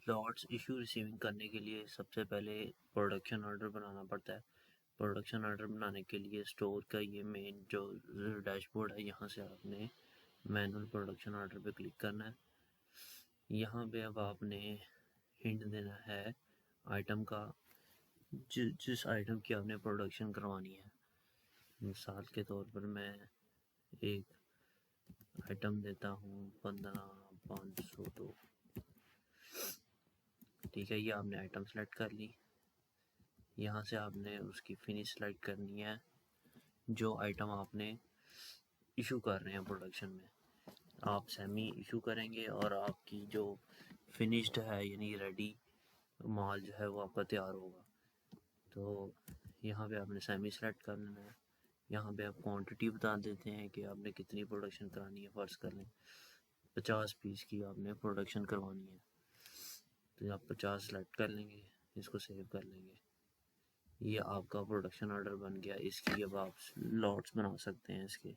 Lots issue receiving करने के लिए सबसे पहले प्रोडक्शन ऑर्डर बनाना पड़ता है। प्रोडक्शन ऑर्डर बनाने के लिए स्टोर का ये मेन जो डैशबोर्ड है, यहाँ से आपने मैनुअल प्रोडक्शन ऑर्डर पे क्लिक करना है। यहाँ पे अब आपने हिंट देना है आइटम का, जिस आइटम की आपने प्रोडक्शन करवानी है। मिसाल के तौर पर मैं एक आइटम देता हूँ 15,502। ठीक है, ये आपने आइटम सेलेक्ट कर ली। यहाँ से आपने उसकी फिनिश सेलेक्ट करनी है, जो आइटम आपने इशू कर रहे हैं प्रोडक्शन में। आप सेमी इशू करेंगे और आपकी जो फिनिश्ड है यानी रेडी माल जो है वो आपका तैयार होगा। तो यहाँ पे आपने सेमी सेलेक्ट कर लेना है। यहाँ पे आप क्वांटिटी बता देते हैं कि आपने कितनी प्रोडक्शन करानी है। फर्ज कर लें 50 पीस की आपने प्रोडक्शन करवानी है, तो आप 50 सेलेक्ट कर लेंगे, इसको सेव कर लेंगे। ये आपका प्रोडक्शन ऑर्डर बन गया। इसकी अब आप लॉट्स बना सकते हैं इसके।